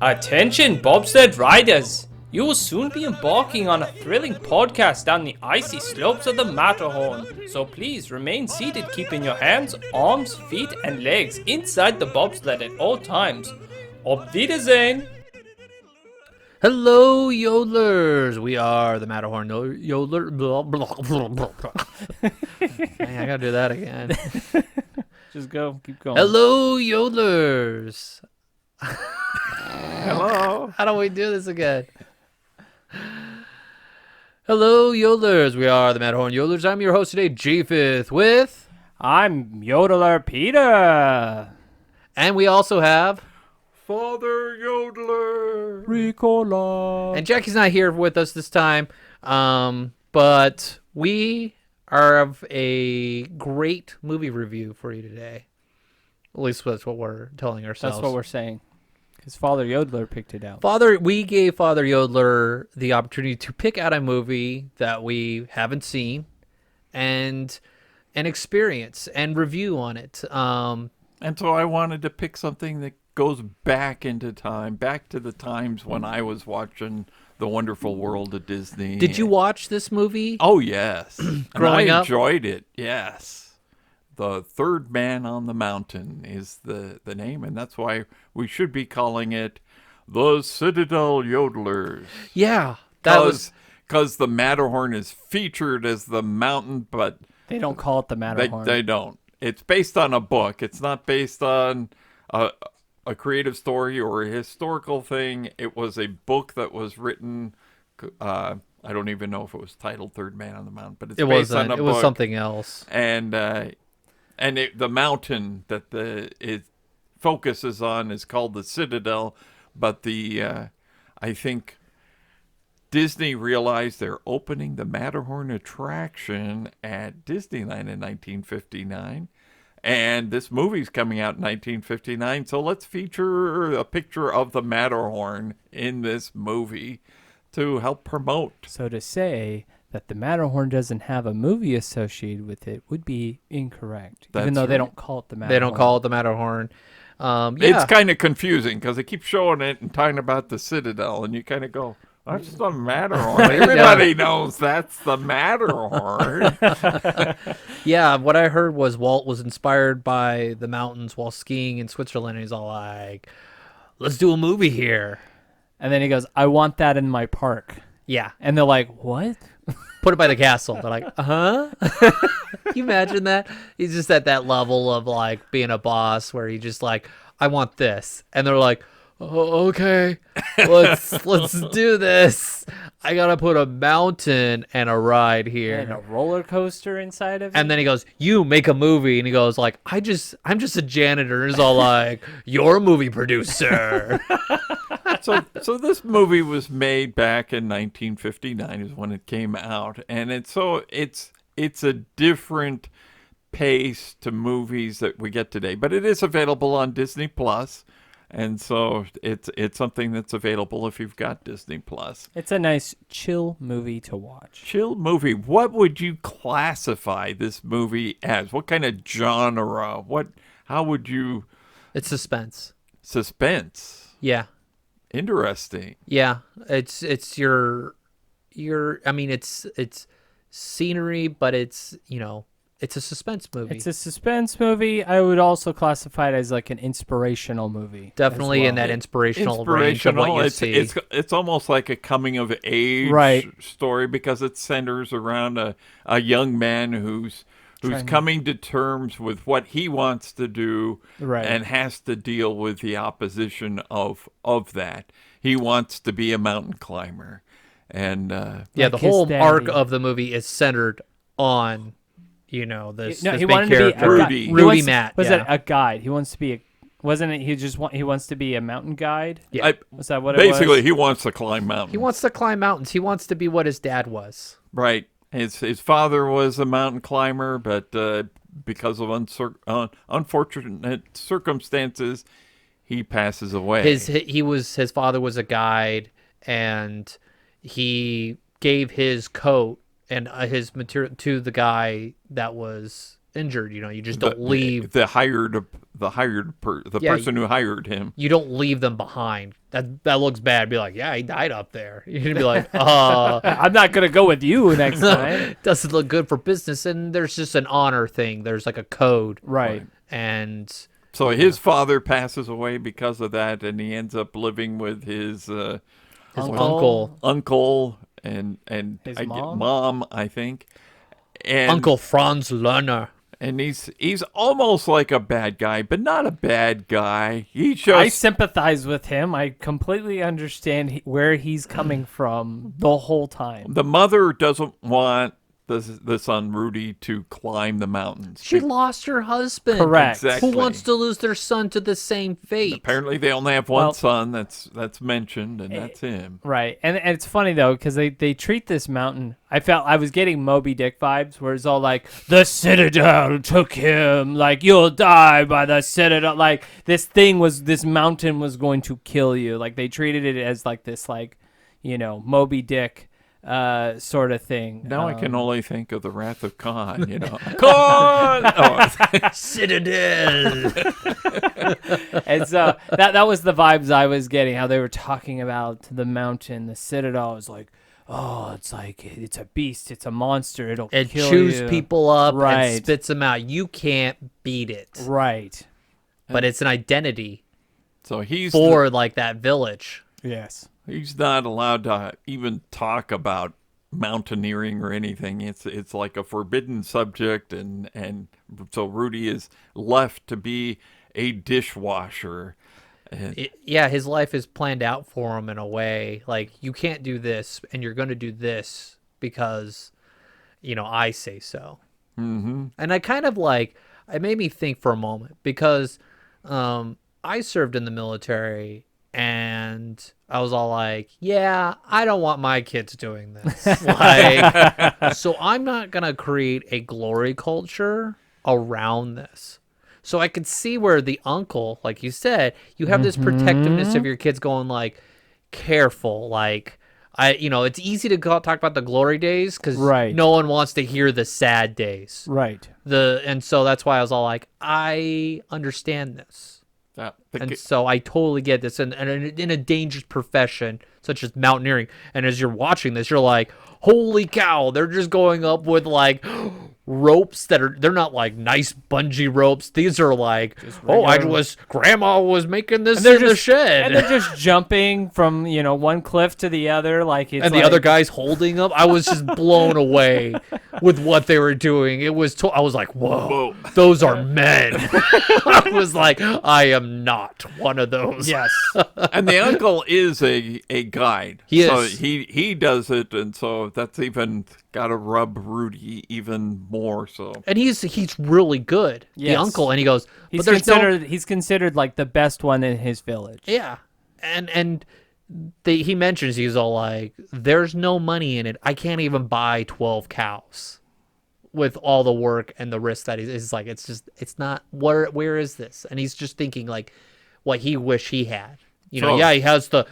Attention bobsled riders! You will soon be embarking on a thrilling podcast down the icy slopes of the Matterhorn. So please remain seated, keeping your hands, arms, feet, and legs inside the bobsled at all times. Auf Wiedersehen! Hello, yodelers! We are the Matterhorn Yodeler. Blah, blah, blah, blah, blah. Dang, I gotta do that again. Just go, keep going. Hello, yodelers! Hello. How do we do this again? Hello, yodelers! We are the Matterhorn Yodelers. I'm your host today, G-Fifth, with... I'm Yodeler Peter! And we also have... Father Yodeler. Ricola! And Jackie's not here with us this time, but we have a great movie review for you today. At least that's what we're telling ourselves. That's what we're saying. Because Father Yodeler picked it out. We gave Father Yodeler the opportunity to pick out a movie that we haven't seen and experience and review on it. And so I wanted to pick something that goes back into time, back to the times when I was watching The Wonderful World of Disney. Did you watch this movie? Oh, yes. Growing and I up? enjoyed it, yes. The Third Man on the Mountain is the name, and that's why we should be calling it The Citadel Yodelers. Yeah. That Because the Matterhorn is featured as the mountain, but They don't call it the Matterhorn. they don't. It's based on a book. It's not based on a creative story or a historical thing. It was a book that was written. I don't even know if it was titled Third Man on the Mountain, but it's based on a book. It was something else. And the mountain that it focuses on is called the Citadel, but I think Disney realized they're opening the Matterhorn attraction at Disneyland in 1959. And this movie's coming out in 1959, so let's feature a picture of the Matterhorn in this movie to help promote. So to say that the Matterhorn doesn't have a movie associated with it would be incorrect, even That's though they right. don't call it the Matterhorn. They don't call it the Matterhorn. Yeah. It's kind of confusing because they keep showing it and talking about the Citadel, and you kind of go, that's the Matterhorn. Everybody knows that's the Matterhorn. Yeah, what I heard was Walt was inspired by the mountains while skiing in Switzerland. And he's all like, let's do a movie here. And then he goes, I want that in my park. Yeah. And they're like, what? Put it by the castle. They're like, Can you imagine that? He's just at that level of like being a boss where he just like, I want this. And they're like, oh, okay, let's do this. I gotta put a mountain and a ride here. And a roller coaster inside of it? And then he goes, you make a movie. And he goes like, I'm just a janitor. And he's all like, you're a movie producer. So this movie was made back in 1959 is when it came out, and it's a different pace to movies that we get today, but it is available on Disney Plus, and so it's something that's available if you've got Disney Plus. It's a nice chill movie to watch. Chill movie. What would you classify this movie as? What kind of genre? How would you? It's suspense. Suspense. Yeah. Interesting. Yeah. It's your I mean, it's scenery, but it's, it's a suspense movie. It's a suspense movie. I would also classify it as like an inspirational movie. Definitely as well. in that inspirational range of what you see. It's almost like a coming of age story because it centers around a young man who's coming to terms with what he wants to do and has to deal with the opposition of that. He wants to be a mountain climber. And the whole arc of the movie is centered on this he big wanted character, to be Rudy Matt. Was it a guide? He wants to be wasn't it? He wants to be a mountain guide. Yeah, was that what it was? Basically, he wants to climb mountains. He wants to climb mountains. He wants to be what his dad was. Right. His father was a mountain climber, but because of unfortunate circumstances, he passes away. His father was a guide, and he gave his coat and his material to the guy that was injured. You just don't leave. the Yeah, person who hired him. You don't leave them behind. That looks bad. Be like, yeah, he died up there. You're gonna be like, I'm not gonna go with you next time. doesn't look good for business. And there's just an honor thing. There's like a code, Right. and So his father passes away because of that, and he ends up living with his uncle, and His mom? mom? I think. And Uncle Franz Lerner. And he's almost like a bad guy, but not a bad guy. He I just sympathize with him. I completely understand where he's coming from the whole time. the mother doesn't want the son Rudy to climb the mountains. She lost her husband. Correct. Exactly. Who wants to lose their son to the same fate? Apparently, they only have one Well- son that's mentioned, and that's him. Right. And it's funny, though, because they treat this mountain. I was getting Moby Dick vibes, where it's all like, the Citadel took him. Like, you'll die by the Citadel. Like, this mountain was going to kill you. Like, they treated it as like this, like, Moby Dick sort of thing. Now I can only think of the Wrath of Khan. Khan. Oh, Citadel. And so that was the vibes I was getting, how they were talking about the mountain, the Citadel. Was like, oh, it's like, it's a beast, it's a monster, it'll It kill chews you. people up Right. and spits them out. You can't beat it. Right. But it's an identity so he's for like that village. Yes. he's not allowed to even talk about mountaineering or anything. It's like a forbidden subject, and so Rudy is left to be a dishwasher. And Yeah, his life is planned out for him in a way. Like, you can't do this, and you're going to do this because, I say so. Mm-hmm. And I kind of it made me think for a moment because I served in the military, and I was all like, yeah, I don't want my kids doing this. So I'm not going to create a glory culture around this. So I could see where the uncle, like you said, you have this protectiveness of your kids going like, careful, like, it's easy to talk about the glory days because Right. no one wants to hear the sad days. Right. And so that's why I was all like, I understand this. And so I totally get this. And in a dangerous profession such as mountaineering, and as you're watching this, you're like, holy cow, they're just going up with like ropes they're not like nice bungee ropes. These are like, grandma was making this in the shed. And they're just jumping from, one cliff to the other. Like it's And the other guy's holding them. I was just blown away with what they were doing. It was, I was like, whoa, those are men. I was like, I am not one of those. Yes. and the uncle is a guide. He so is. he does it, and so that's even got to rub Rudy even more. So And he's really good, the Yes. uncle. And he goes, He's but there's he's considered like the best one in his village. yeah. And he mentions, he's all like, there's no money in it. I can't even buy 12 cows with all the work and the risk that he's like, it's not, where is this? And he's just thinking like what he wish he had. He has the,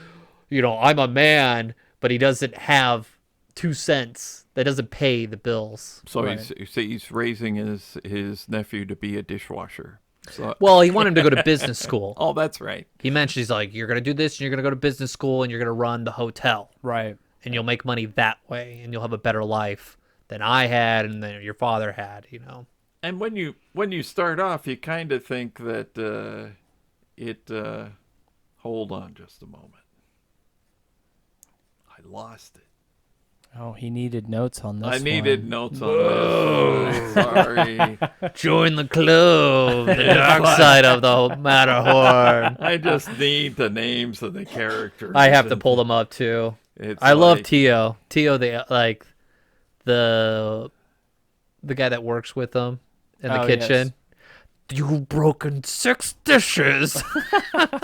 I'm a man, but he doesn't have 2 cents. That doesn't pay the bills. So he's raising his nephew to be a dishwasher. So Well, he wanted him to go to business school. oh, that's right. He mentioned, he's like, you're going to do this, and you're going to go to business school, and you're going to run the hotel. Right. And you'll make money that way, and you'll have a better life than I had and than your father had, And when you start off, you kind of think that hold on just a moment. I lost it. Oh, he needed notes on this. I needed one. notes on this. Sorry. Join the club, the dark side of the Matterhorn. I just need the names of the characters. I have to pull them up, too. I love Tio. Tio, the guy that works with them in the kitchen. Yes. You've broken 6 dishes.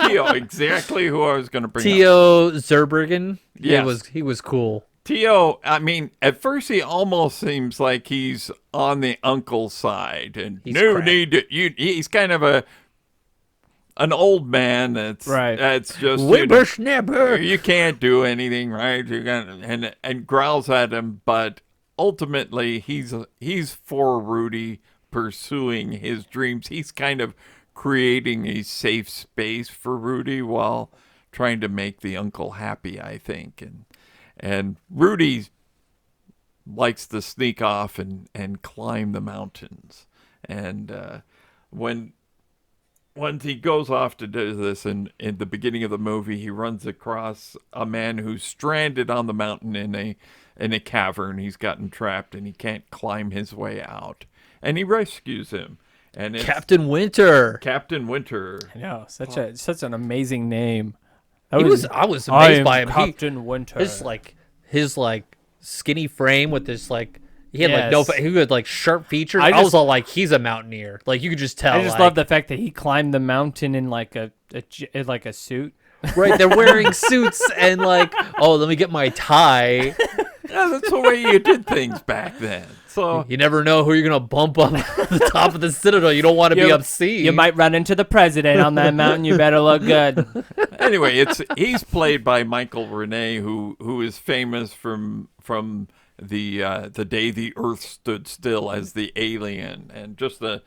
Tio, exactly who I was going to bring up. Tio Zerbergen. Yes. He was cool. Tio, I mean, at first he almost seems like he's on the uncle side, and he's kind of an old man that's Right. That's just Whippersnapper. you can't do anything, right? You're gonna and growls at him, but ultimately he's for Rudy pursuing his dreams. He's kind of creating a safe space for Rudy while trying to make the uncle happy, I think. And Rudy likes to sneak off and climb the mountains. And when he goes off to do this, in the beginning of the movie, he runs across a man who's stranded on the mountain in a cavern. He's gotten trapped and he can't climb his way out. And he rescues him. And it's Captain Winter. Captain Winter. I know, such an amazing name. I was amazed by him. Captain Winter. His skinny frame with this he had Yes. he had sharp features. I I was just- all like, he's a mountaineer. Like you could just tell. I just love the fact that he climbed the mountain in a suit. right. They're wearing suits and oh, let me get my tie. Yeah, that's the way you did things back then. So You never know who you're gonna bump up the top of the citadel. You don't want to be obscene. You might run into the president on that mountain. You better look good. anyway, he's played by Michael Rene, who is famous from the day the Earth stood still as the alien, and just a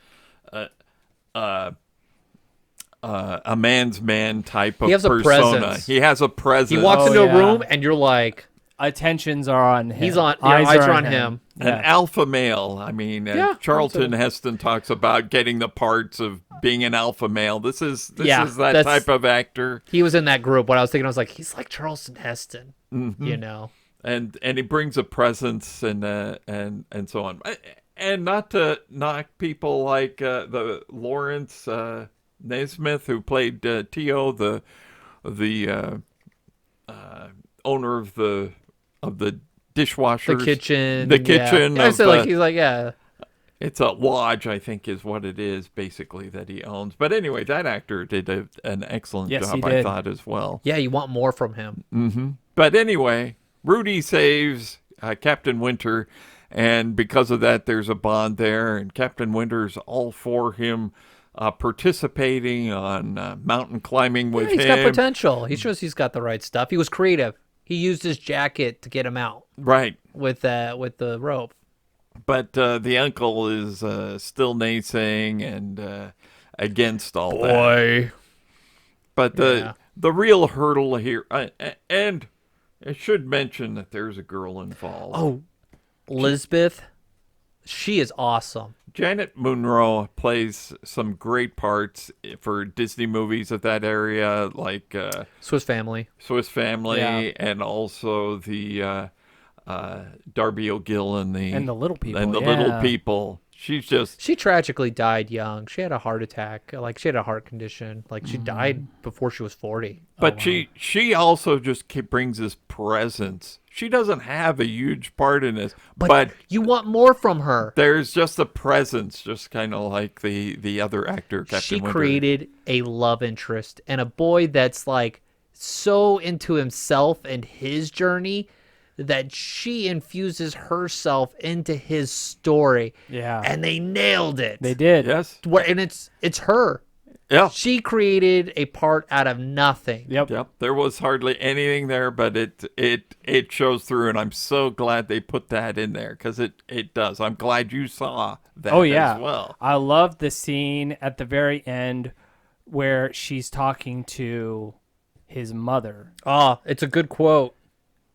man's man type of He has a persona. presence. He has a presence. He walks Oh, into yeah. a room and you're like, Attentions are on him. he's on. Your eyes are on him. An Yeah. alpha male. I mean, Yeah, Charlton absolutely. Heston talks about getting the parts of being an alpha male. This is Yeah, that that's- type of actor, He was in that group. What I was thinking, I was like, he's like Charlton Heston. You know. and he brings a presence and so on. And not to knock people like the Lawrence Naismith, who played T.O., the owner of the dishwasher, The kitchen. The kitchen Yeah. I of said the- he's like, yeah. It's a lodge, I think, is what it is, basically, that he owns. But anyway, that actor did an excellent Yes, he job, I did. thought, as well. Yeah, you want more from him. But anyway, Rudy saves Captain Winter, and because of that, there's a bond there, and Captain Winter's all for him participating on mountain climbing with Yeah, he's him. got potential. He shows he's got the right stuff. He was creative. He used his jacket to get him out Right. with the rope. But the uncle is still naysaying and against all that. But Yeah. the real hurdle here, and I should mention that there's a girl involved. Oh, Lisbeth, she is awesome. Janet Munro plays some great parts for Disney movies of that area, like Swiss Family. Swiss Family, Yeah. and also the Darby O'Gill and the Little People. and the yeah. Little People. She's just She tragically died young. She had a heart attack. She had a heart condition. She died before she was 40. But she also just brings this presence. She doesn't have a huge part in this, but you want more from her. there's just a presence, just kind of like the other actor, Captain She Winter. created a love interest and a boy that's so into himself and his journey that she infuses herself into his story. Yeah. And they nailed it. They did. Yes. And it's her. Yeah. She created a part out of nothing. Yep. Yep. There was hardly anything there, but it shows through, and I'm so glad they put that in there because it does. I'm glad you saw that Oh yeah. as well. I love the scene at the very end where she's talking to his mother. Oh, it's a good quote.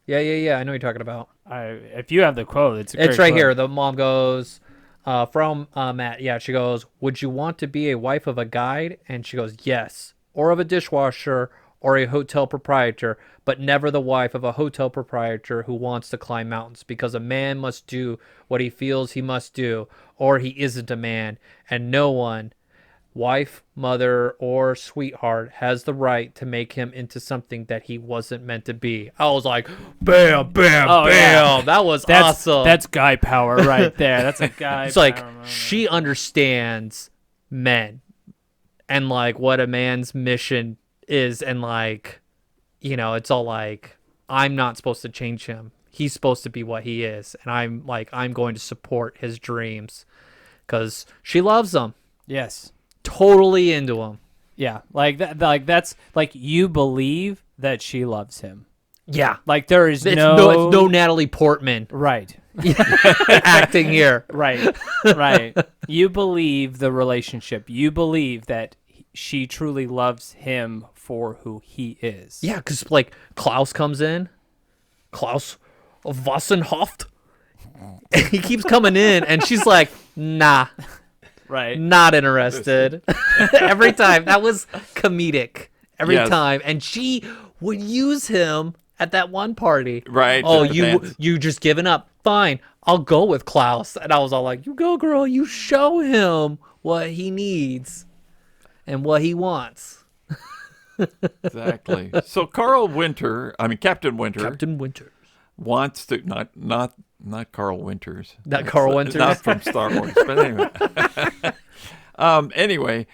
Yeah. I know what you're talking about. If you have the quote, it's a It's great right quote. here. The mom goes, from Matt. Yeah, she goes, "Would you want to be a wife of a guide?" And she goes, "Yes. Or of a dishwasher or a hotel proprietor, but never the wife of a hotel proprietor who wants to climb mountains, because a man must do what he feels he must do, or he isn't a man, and no one, wife, mother, or sweetheart, has the right to make him into something that he wasn't meant to be." I was like, bam, bam, Oh, bam. yeah. That was That's awesome. That's guy power right there. That's a guy It's power like moment. she understands men and what a man's mission is, and it's all I'm not supposed to change him. He's supposed to be what he is, and I'm going to support his dreams because she loves him, Yes. totally into him. Yeah. That's you believe that she loves him. Yeah, There is it's no no Natalie Portman. right. acting here. Right, right. You believe the relationship. You believe that she truly loves him for who he is. Yeah, because like Klaus comes in, Klaus Wassenhoft. He keeps coming in, and she's like, "Nah, Right. not interested." Every time. That was comedic. Every Yes. time, and she would use him at that one party. Right, Oh, at the you dance. you just given up. Fine, I'll go with Klaus. And I was all like, "You go, girl. You show him what he needs and what he wants." Exactly. So Captain Winter Captain Winters. wants to not Carl Winters. Not Carl That's, Winters? Not from Star Wars. But anyway.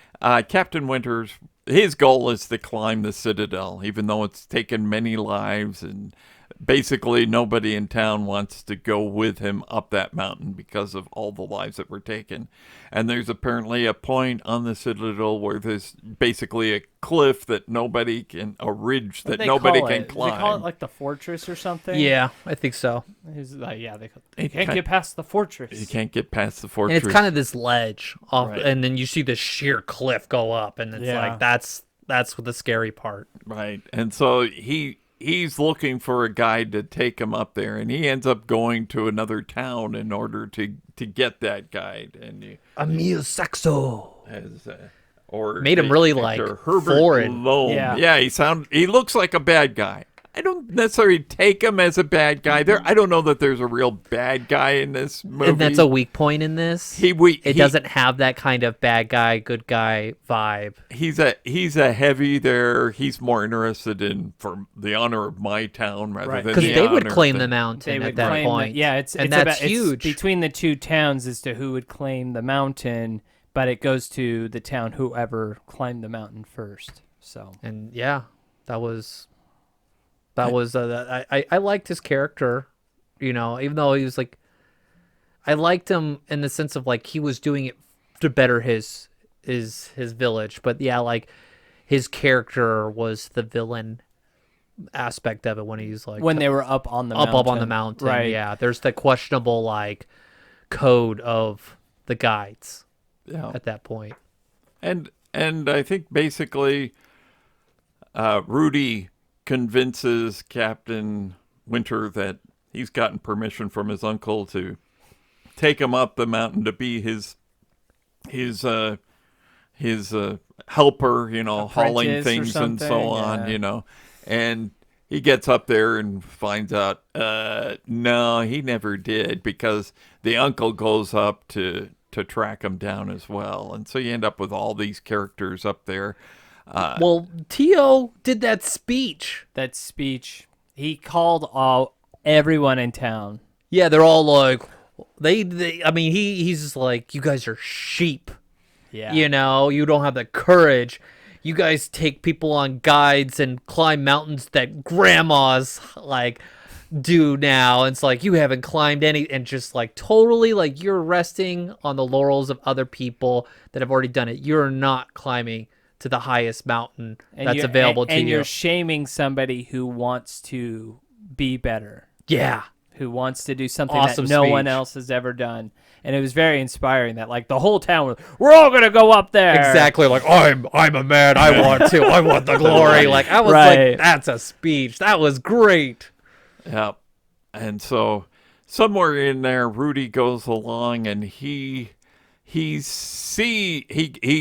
Captain Winters, his goal is to climb the Citadel, even though it's taken many lives, and basically nobody in town wants to go with him up that mountain because of all the lives that were taken. And there's apparently a point on the Citadel where there's basically a cliff that nobody can, a ridge that nobody can climb. They call it like the fortress or something. Yeah, I think so. He's like, yeah, they It can't ki- get past the fortress. You can't get past the And fortress. it's kind of this ledge off, Right. and then you see this sheer cliff go up, and it's Yeah. like that's the scary part. Right. And so he's looking for a guide to take him up there, and he ends up going to another town in order to get that guide. And Emil Saxo. or Made him really, Dr. like, Herbert foreign. Loam. Yeah. Yeah, he looks like a bad guy. I don't necessarily take him as a bad guy. I don't know that there's a real bad guy in this movie. And that's a weak point in this. It doesn't have that kind of bad guy, good guy vibe. He's a heavy there. He's more interested in for the honor of my town rather Right. than Because the they would honor claim of the They mountain would at that claim point. yeah, it's and it's that's about, huge. It's between the two towns as to who would claim the mountain, but it goes to the town whoever climbed the mountain first. So And yeah, that was I liked his character, even though he was like, I liked him in the sense of like he was doing it to better his village, but yeah, like his character was the villain aspect of it when he's like when they were up on the mountain. up on the mountain, right? yeah, there's the questionable like code of the guides Yeah. at that point. And I think basically Rudy convinces Captain Winter that he's gotten permission from his uncle to take him up the mountain to be his helper, hauling Apprentice or things and so something, on, yeah. And he gets up there and finds out, no, he never did, because the uncle goes up to track him down as well. And so you end up with all these characters up there. Well, Tio did that speech. That speech, he called everyone in town. Yeah, they're all like, I mean, he's just like, you guys are sheep. Yeah, You don't have the courage. You guys take people on guides and climb mountains that grandmas like do now. And it's like, you haven't climbed any, and just like totally like you're resting on the laurels of other people that have already done it. You're not climbing to the highest mountain that's available to and you. you're shaming somebody who wants to be better, Yeah. who wants to do something Awesome that no one speech. else has ever done. And it was very inspiring that like the whole town was, we're all gonna go up there. Exactly, like I'm a man. I want to. I want the glory. Like I was Right. like, that's a speech. That was great. Yeah. And so somewhere in there, Rudy goes along and he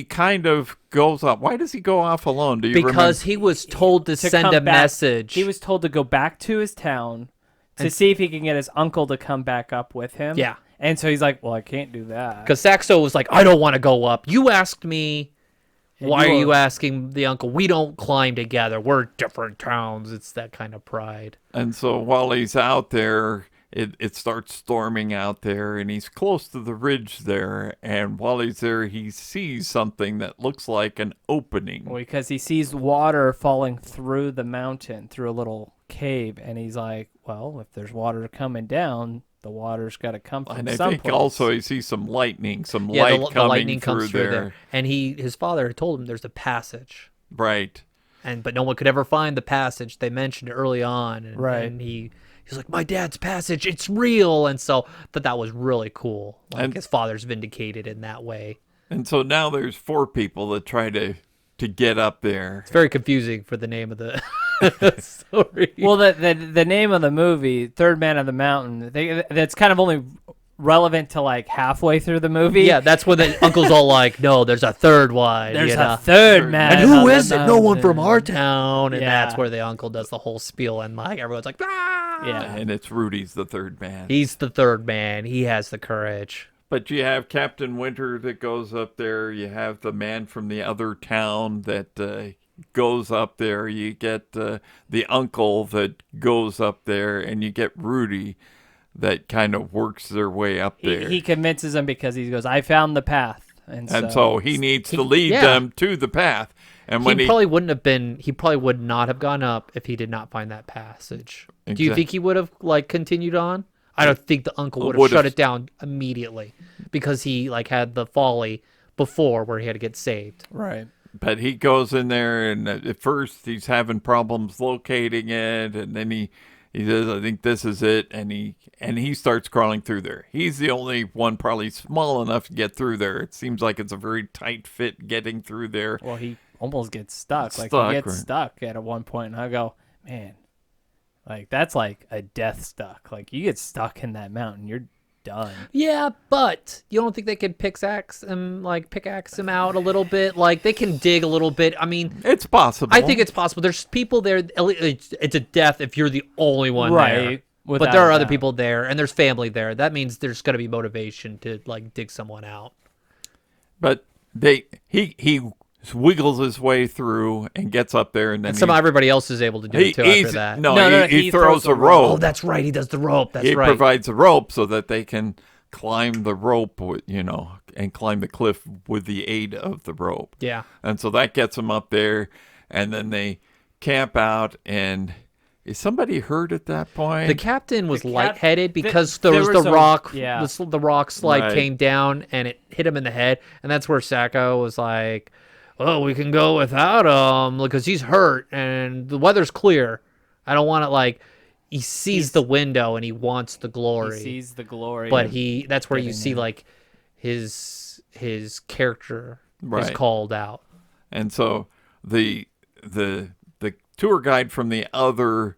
kind of goes off. Why does he go off alone? Do you Because remember? he was told to send come a back. message. He was told to go back to his town to see if he can get his uncle to come back up with him. Yeah. And so he's like, well, I can't do that. Because Saxo was like, I don't want to go up. You asked me. And Why you are were- you asking the uncle? We don't climb together. We're different towns. It's that kind of pride. And so while he's out there, it starts storming out there, and he's close to the ridge there. And while he's there, he sees something that looks like an opening. Well, because he sees water falling through the mountain, through a little cave, and he's like, well, if there's water coming down, the water's got to come from And I someplace. think also he sees some lightning, some Yeah, light the coming lightning through comes through there. there. And his father had told him there's a passage. Right. But no one could ever find the passage. They mentioned it early on. And, Right. And he's he's like, my dad's passage, it's real. And so that was really cool. Like And- his father's vindicated in that way. And so now there's 4 people that try to get up there. It's very confusing for the name of the story. Well, the name of the movie, Third Man of the Mountain, that's kind of only relevant to like halfway through the movie. yeah, that's when the uncle's all like, no, there's a third one. There's you know? a third man. And who of the is it? No one from mountain. our town. And Yeah. that's where the uncle does the whole spiel. And like everyone's like, ah! Yeah. And it's Rudy's the third man. He's the third man. He has the courage. But you have Captain Winter that goes up there. You have the man from the other town that goes up there. You get the uncle that goes up there. And you get Rudy that kind of works their way up there. He convinces him because he goes, I found the path. And so he needs to lead yeah. them to the path. And when He probably would not have gone up if he did not find that passage. Do you think he would have like continued on? I don't think the uncle would have Would've. shut it down immediately because he like had the folly before where he had to get saved. Right. But he goes in there, and at first he's having problems locating it, and then he says, "I think this is it," and he starts crawling through there. He's the only one probably small enough to get through there. It seems like it's a very tight fit getting through there. Well, he almost gets stuck. Like Stuck, he gets right. stuck at one point, and I go, man, like that's like a death stuck. Like you get stuck in that mountain, you're done. Yeah, but you don't think they could pickaxe him out a little bit? Like they can dig a little bit. I mean, It's possible. I think it's possible. There's people there. It's a death if you're the only one there. Right. But Without there are a other doubt. people there, and there's family there. That means there's going to be motivation to like dig someone out. But he wiggles his way through and gets up there, and then Somehow everybody else is able to do it too after that. No, he throws a rope. Oh, that's right. He does the rope. That's He right. provides a rope so that they can climb the rope, and climb the cliff with the aid of the rope. Yeah. And so that gets them up there, and then they camp out. And is somebody hurt at that point? The captain was The cap- lightheaded because there there was was the a- rock. yeah. The rock slide Right. came down and it hit him in the head, and that's where Sacco was like, "Oh, we can go without him because he's hurt and the weather's clear. I don't want it." Like he sees the window and he wants the glory, He sees the glory. but of- that's where you getting see there. like his character is Right. called out. And so the tour guide from the other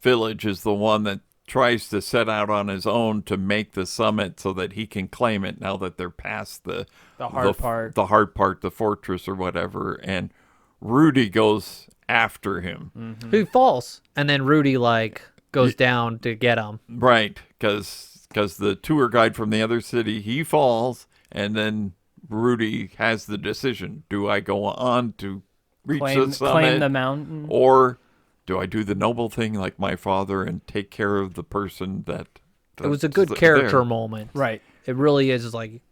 village is the one that tries to set out on his own to make the summit so that he can claim it now that they're past the hard part. the hard part, the fortress or whatever. And Rudy goes after him. Who falls, and then Rudy like goes down to get him. Right, because the tour guide from the other city, he falls, and then Rudy has the decision: do I go on to reach the summit, claim the mountain. or do I do the noble thing like my father and take care of the person that? It was a good that's character there? moment. Right. It really is like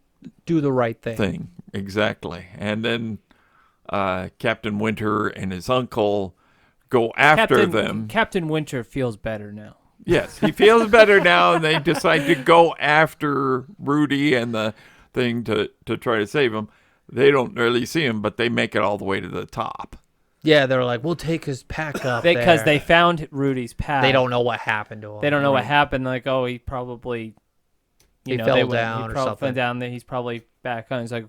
do the right thing. Thing exactly, and then Captain Winter and his uncle go after them. Captain Winter feels better now. Yes, he feels better now, and they decide to go after Rudy and the thing to try to save him. They don't really see him, but they make it all the way to the top. Yeah, they're like, we'll take his pack up Because there. they found Rudy's path. They don't know what happened to him. They don't know what happened. Like, oh, he probably, He they fell went- down he or probably something. fell down there. He's probably back on. He's like,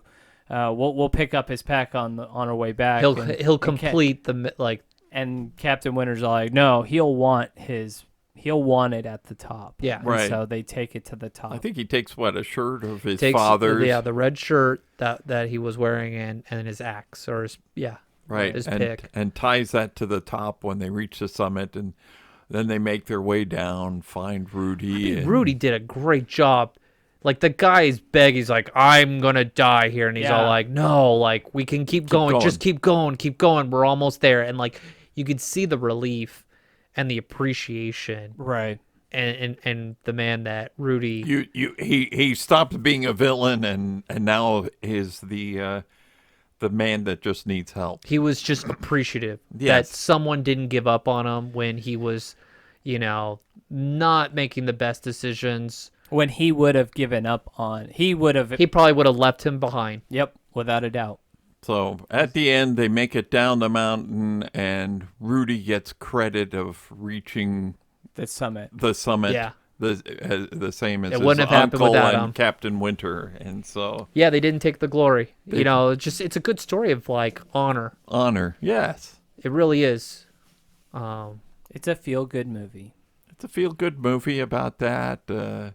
we'll pick up his pack on our way back. He'll and- he'll and Ca- complete the like. And Captain Winter's like, no, he'll want it at the top. Yeah. And Right. so they take it to the top. I think he takes a shirt of his Takes father's, the red shirt that he was wearing and his axe or his right, his and pick. and ties that to the top when they reach the summit, and then they make their way down, find Rudy. and- Rudy did a great job. Like the guy is begging, he's like, "I'm gonna die here," and he's all Yeah. like, "No, like we can keep going. going. Just keep going, keep going. We're almost there." And like you could see the relief and the appreciation right. and the man that Rudy. He stopped being a villain and now is the man that just needs help. He was just appreciative that Yes. someone didn't give up on him when he was, not making the best decisions. When he would have given up on, he would have. He probably would have left him behind. Yep, without a doubt. So at the end, they make it down the mountain, and Rudy gets credit of reaching The summit. the summit. Yeah. The same as It his wouldn't have happened uncle without and him. Captain Winter, and so Yeah, they didn't take the glory. You know, it's a good story of like honor. honor. Yes, It really is. It's a feel-good movie. it's a feel-good movie about that.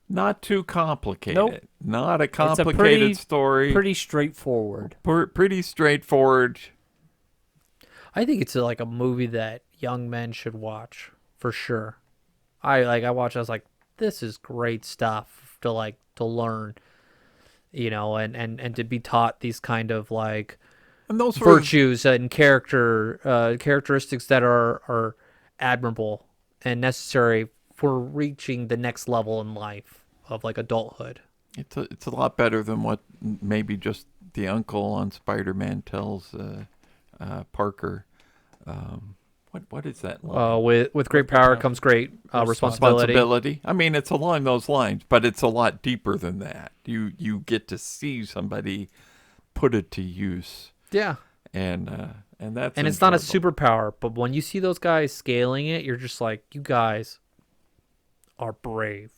Not too complicated. Nope. Not a It's a complicated story. Pretty straightforward. Pretty straightforward. I think it's like a movie that young men should watch for sure. I watched. I was like, this is great stuff to learn, you know, and to be taught these kind of like And those were virtues and characteristics that are admirable and necessary for reaching the next level in life of like adulthood. it's a lot better than what maybe just the uncle on Spider-Man tells Parker. What is that line? With great power comes great responsibility. Responsibility. I mean, it's along those lines, but it's a lot deeper than that. You get to see somebody put it to use, Yeah. and that's And it's not a enjoyable. superpower, but when you see those guys scaling it, you're just like, you guys are brave.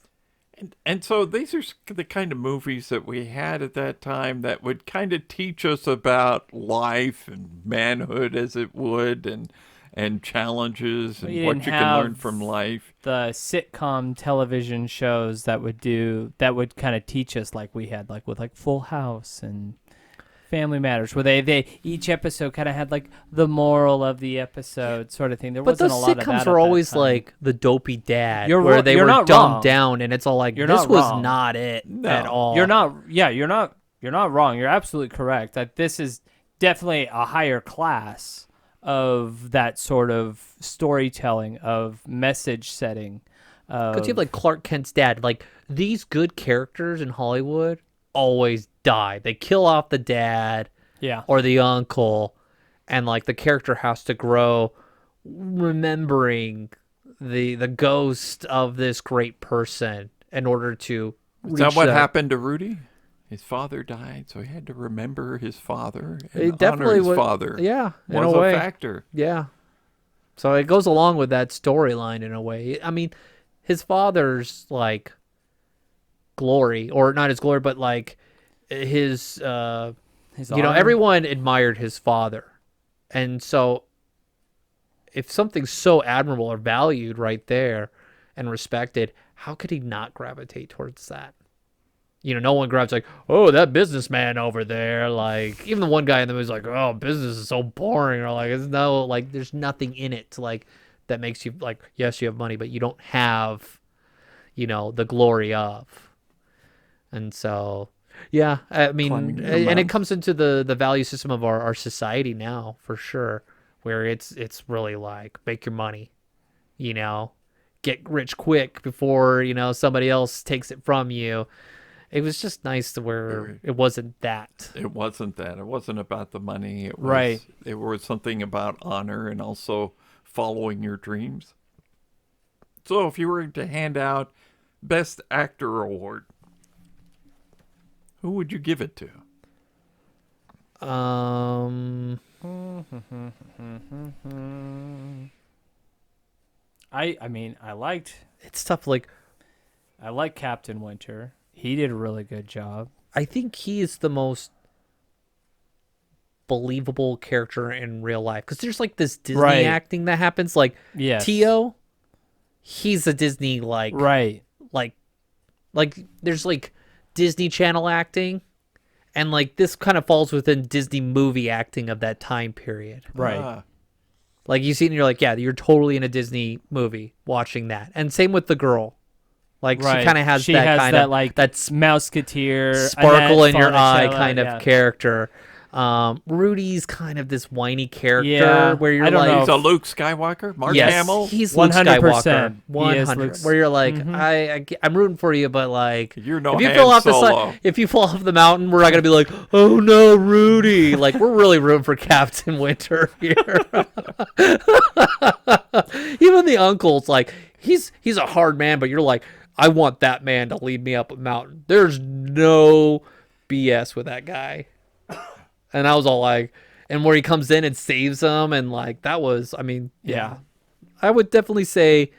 And so these are the kind of movies that we had at that time that would kind of teach us about life and manhood, as it would, and challenges and You what didn't you can learn have from life. The sitcom television shows that would kind of teach us, like we had, like with like Full House and Family Matters, where they each episode kind of had like the moral of the episode sort of thing. There But wasn't those a lot of that sitcoms at were that always time. like the dopey dad, You're where ro- they you're were not dumbed wrong. down, and it's all like, You're this not was wrong. not it No. at all. You're not wrong. You're absolutely correct. That this is definitely a higher class of that sort of storytelling, of message setting. Because you have like Clark Kent's dad. Like these good characters in Hollywood always die. They kill off the dad yeah. or the uncle, and like the character has to grow, remembering the ghost of this great person in order to. Is that what happened to Rudy? His father died, so he had to remember his father and It definitely honor his was. father. Yeah, in was a way. factor. Yeah. So it goes along with that storyline in a way. I mean, his father's like glory, or not his glory, but like his His you know, honor. everyone admired his father. And so if something's so admirable or valued right there and respected, how could he not gravitate towards that? You know, no one grabs like, oh, that businessman over there. Like, even the one guy in the movie's like, oh, business is so boring. Or like, it's no, like, there's nothing in it to like that makes you like, yes, you have money, but you don't have, you know, the glory of. And so, yeah, I mean, Climbing the and it mountain. comes into the value system of our society now for sure, where it's really like make your money, you know, get rich quick before, you know, somebody else takes it from you. It was just nice to where it wasn't that. It wasn't that. It wasn't about the money. It was, Right. It was something about honor and also following your dreams. So if you were to hand out Best Actor Award, who would you give it to? I mean, I liked It's tough. Like, Captain Winter. He did a really good job. I think he is the most believable character in real life because there's like this Disney Right. acting that happens. Like Yes. Tio, he's a Disney Right. like there's like Disney Channel acting, and like this kind of falls within Disney movie acting of that time period. Right. Ah, Like you see it and you're like, yeah, you're totally in a Disney movie watching that. And same with the girl. Like Right. she kind of has She that has kind that, of like, that Mouseketeer, sparkle Annette in your eye Funicello, kind of yeah. character. Rudy's kind of this whiny character Yeah, where you're I don't like, know. he's a Luke Skywalker? Mark yes, Hamill? he's Luke 100%. Skywalker. He is 100. Luke's- Where you're like, Mhm. I'm rooting for you, but like, You're no if you Han fall off the Solo. side, if you fall off the mountain, we're not gonna be like, oh no, Rudy. Like we're really rooting for Captain Winter here. Even the uncle's like, he's a hard man, but you're like, I want that man to lead me up a mountain. There's no BS with that guy. And I was all like, and where he comes in and saves him, and like that was, I mean, yeah. I would definitely say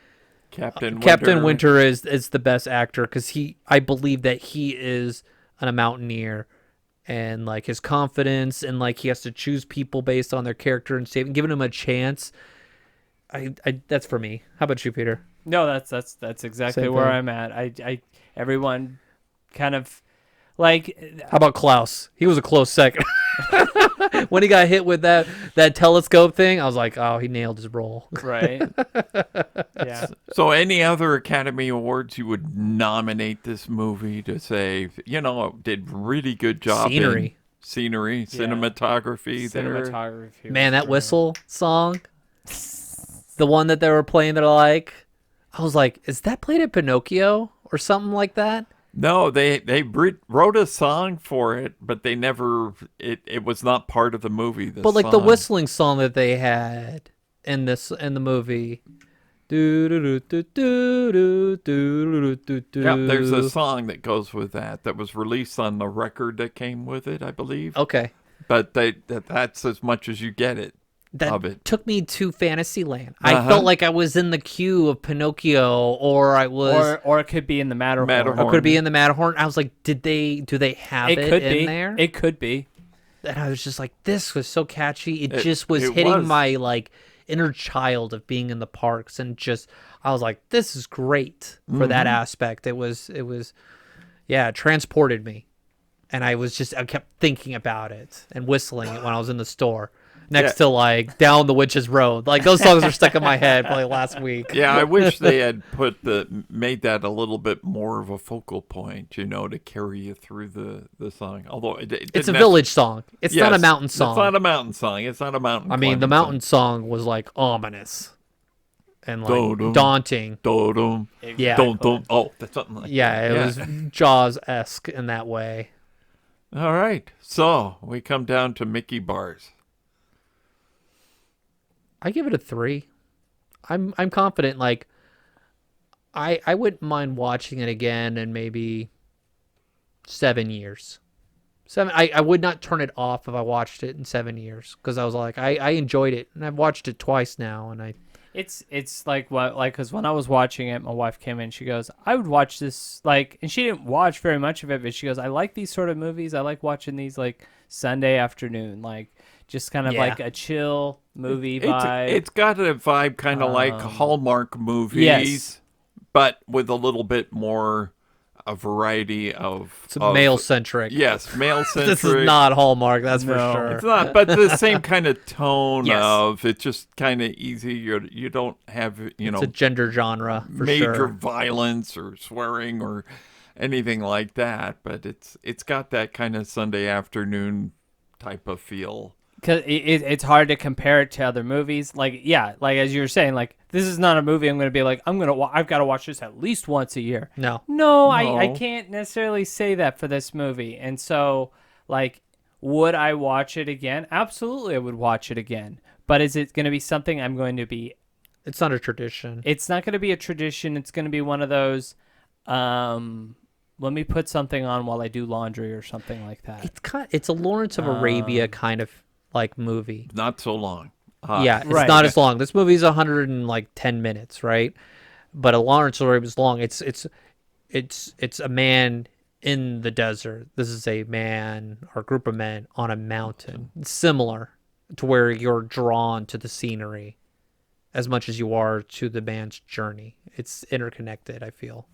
Captain Winter is the best actor because I believe that he is a mountaineer, and like his confidence and like he has to choose people based on their character and giving him a chance. I that's for me. How about you, Peter? No, that's exactly Same where thing. I'm at. Everyone kind of like How about Klaus? He was a close second. When he got hit with that telescope thing, I was like, oh, he nailed his role. right. Yeah. So, any other Academy Awards you would nominate this movie to say, it did really good job in scenery, cinematography. Cinematography. Man, was that great. whistle song, the one that they were playing, that I was like, is that played at Pinocchio or something like that? No, they wrote a song for it, but they never. It was not part of the movie. But like the whistling song that they had in the movie. Do do do do do do do do. Yeah, there's a song that goes with that was released on the record that came with it, I believe. Okay. But that's as much as you get it. That of it. took me to Fantasyland. I felt like I was in the queue of Pinocchio, or I was, or it could be in the Matterhorn. or could be in the Matterhorn. I was like, do they have it could in be there? It could be. And I was just like, this was so catchy. It just was hitting my like inner child of being in the parks, and just I was like, this is great for that aspect. It was it transported me, and I kept thinking about it and whistling it when I was in the store next to like Down the Witch's Road. Like those songs are stuck in my head probably last week. Yeah, I wish they had made that a little bit more of a focal point, to carry you through the song. Although It's a village song. It's not a mountain song. It's not a mountain song. It's not a mountain. I mean, the mountain song was like ominous and like daunting. Do-dum, Yeah. dum-dum. Oh, that's something like Yeah, that. it was Jaws-esque in that way. All right, so we come down to Mickey Bars. I give it a 3. I'm confident. Like, I wouldn't mind watching it again in maybe 7 years. I would not turn it off if I watched it in 7 years, because I was like, I enjoyed it, and I've watched it twice now, and It's like what, like, because when I was watching it, my wife came in, she goes, I would watch this, like, and she didn't watch very much of it, but she goes, I like these sort of movies. I like watching these like Sunday afternoon, like just kind of like a chill movie vibe. It's got a vibe kind of like Hallmark movies, yes. but with a little bit more a variety of... it's male-centric. Yes, male-centric. This is not Hallmark, that's for No. sure. It's not, but the same kind of tone Yes. of it's just kind of easy. You don't have, It's a gender genre, for major sure. violence or swearing or anything like that, but it's got that kind of Sunday afternoon type of feel. Because it's hard to compare it to other movies. Like, yeah, like as you were saying, like, this is not a movie I'm going to be like, I've got to watch this at least once a year. No, I can't necessarily say that for this movie. And so, like, would I watch it again? Absolutely, I would watch it again. But is it going to be something I'm going to be... It's not a tradition. It's not going to be a tradition. It's going to be one of those, let me put something on while I do laundry or something like that. It's a Lawrence of Arabia kind of like movie. Not so long. Yeah, it's Right. not as long. This movie's 110 minutes, right? But a Lawrence of Arabia is long. It's a man in the desert. This is a man or group of men on a mountain. It's similar to where you're drawn to the scenery as much as you are to the man's journey. It's interconnected, I feel.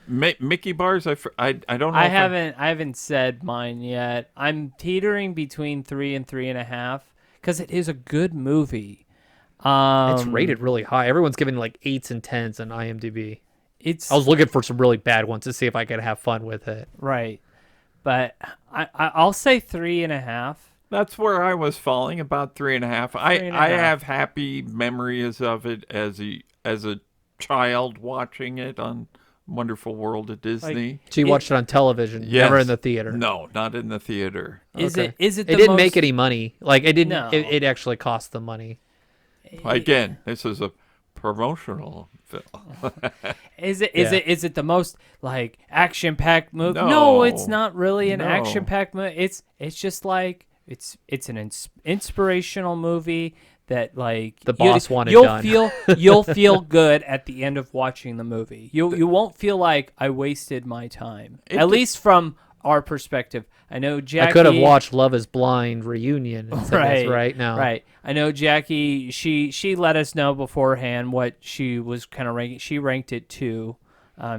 Mickey Bars, I don't know. I haven't said mine yet. I'm teetering between 3 and 3.5 because it is a good movie. It's rated really high. Everyone's giving like 8s and 10s on IMDb. It's I was looking for some really bad ones to see if I could have fun with it. right, but I'll say 3.5. That's where I was falling, about 3.5. I have happy memories of it as a child watching it on Wonderful World of Disney. So you watched it on television, Yes. never in the theater. No, not in the theater. Is Okay. it? It didn't make any money. Like it didn't. No. It actually cost them money. Again, this is a promotional film. Is it the most like action-packed movie? No. No, it's not really an No. action-packed movie. It's just like it's an inspirational movie that like The boss wanted you'll done. you'll feel good at the end of watching the movie. You won't feel like I wasted my time. At least from our perspective. I know Jackie. I could have watched Love Is Blind reunion instead of this right now. Right. I know Jackie. She let us know beforehand what she was kind of ranking. She ranked it 2.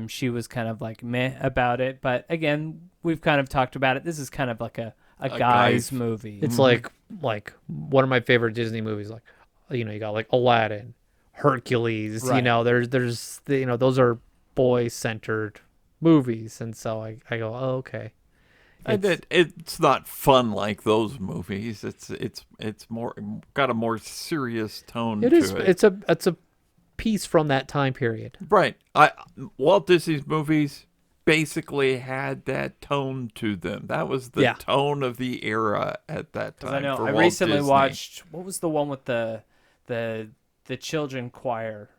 She was kind of like meh about it, but again, we've kind of talked about it. This is kind of like a guy's movie. It's like one of my favorite Disney movies. Like, you know, you got like Aladdin, Hercules. Right. You know, there's you know, those are boy centered movies, and so I go, oh, okay. It's not fun like those movies. It's more got a more serious tone It to is. it. It's a piece from that time period. Right. Walt Disney's movies basically had that tone to them. That was the tone of the era at that time. I know. For I Walt recently Disney. watched. What was the one with the children choir?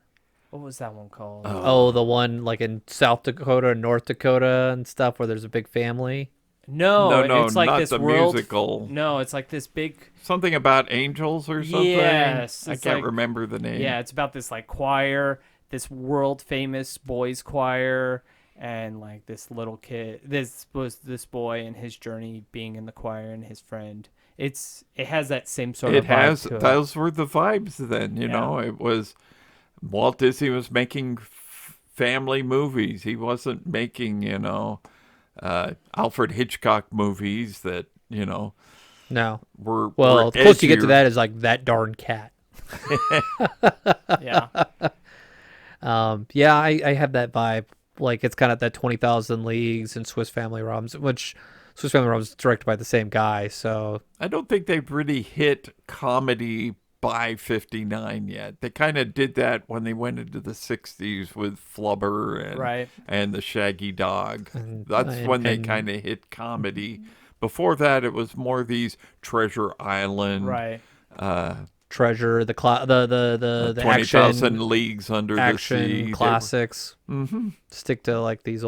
What was that one called? Oh, the one like in South Dakota and North Dakota and stuff where there's a big family. No, No, it's like not this the world. musical. No, it's like this big. Something about angels or something. Yes, I it's can't like- remember the name. Yeah, it's about this like choir, this world famous boys choir, and like this little kid. This was this boy and his journey being in the choir and his friend. It has that same sort It of vibe has. to it. Those were the vibes then. You know, it was Walt Disney was making family movies. He wasn't making Alfred Hitchcock movies that No. were Well, were the closest you get to edgier. that is like That Darn Cat. Yeah. Yeah, I have that vibe. Like it's kind of that 20,000 Leagues and Swiss Family Robinson, which Swiss Family Robinson is directed by the same guy. So I don't think they've really hit comedy by 59 yet. They kind of did that when they went into the 60s with Flubber and Right. and the Shaggy Dog. That's and- when they and- kind of hit comedy. Before that, it was more these Treasure Island, Right. Treasure, the 20,000 action, Leagues Under the action Sea. They were- classics. Mm-hmm. Stick to like these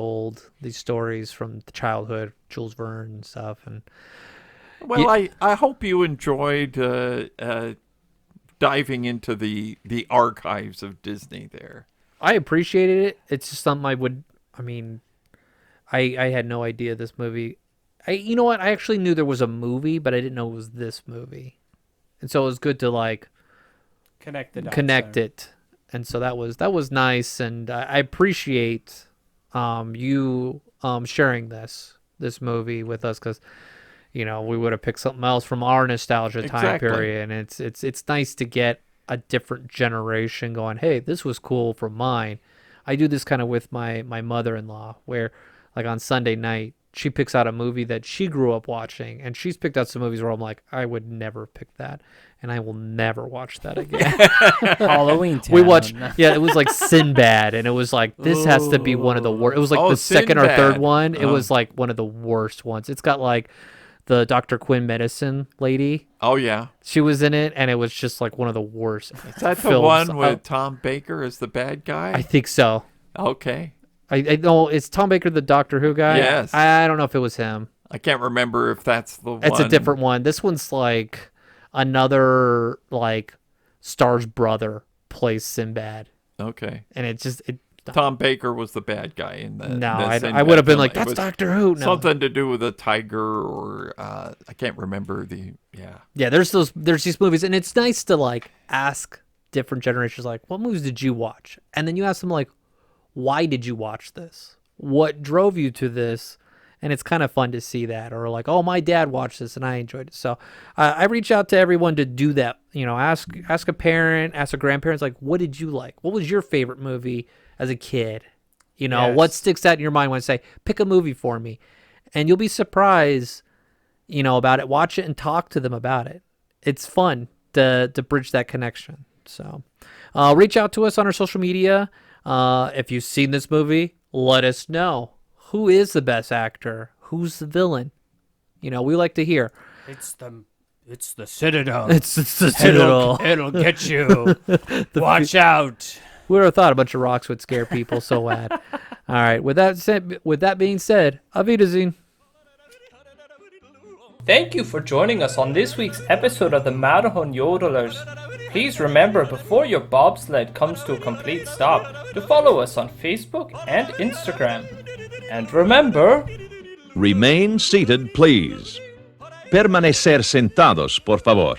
stories from the childhood, Jules Verne and stuff. And Well, I hope you enjoyed diving into the archives of Disney there. I appreciated it. It's just something I had no idea this movie. You know what? I actually knew there was a movie, but I didn't know it was this movie. And so it was good to like Connect the dots connect there. it. And so that was nice, and I appreciate you sharing this movie with us, because we would have picked something else from our nostalgia time Exactly. period, and it's nice to get a different generation going, hey, this was cool from mine. I do this kind of with my mother-in-law, where like on Sunday night she picks out a movie that she grew up watching, and she's picked out some movies where I'm like, I would never pick that, and I will never watch that again. Halloween Town. We watched, it was like Sinbad, and it was like, this has to be one of the worst. It was like the second or third Sinbad. one. It was like one of the worst ones. It's got like the Dr. Quinn medicine lady. Oh, yeah. She was in it, and it was just like one of the worst. Is that the films. one with Tom Baker as the bad guy? I think so. Okay. I know it's Tom Baker, the Doctor Who guy. Yes. I don't know if it was him. I can't remember if that's the one. It's a different one. This one's like another like Star's brother plays Sinbad, Okay. and it just Tom Baker was the bad guy in the. no. the I Sinbad would have been film. like, It that's was Doctor Who. No. Something to do with a tiger, or I can't remember the. Yeah. Yeah, there's these movies, and it's nice to like ask different generations, like, what movies did you watch? And then you ask them like, why did you watch this? What drove you to this? And it's kind of fun to see that, or like, oh, my dad watched this and I enjoyed it. So I reach out to everyone to do that. Ask a parent, ask a grandparent, like, what did you like? What was your favorite movie as a kid? Yes. What sticks out in your mind when I say, pick a movie for me? And you'll be surprised, about it. Watch it and talk to them about it. It's fun to bridge that connection. So reach out to us on our social media. If you've seen this movie, let us know. Who is the best actor? Who's the villain? We like to hear. It's the Citadel. It's the Citadel. It'll get you. Watch out. Who would have thought a bunch of rocks would scare people so bad? All right. With that being said, Auf Wiedersehen. Thank you for joining us on this week's episode of the Matterhorn Yodelers. Please remember before your bobsled comes to a complete stop to follow us on Facebook and Instagram. And remember, Remain seated, please. Permanecer sentados, por favor.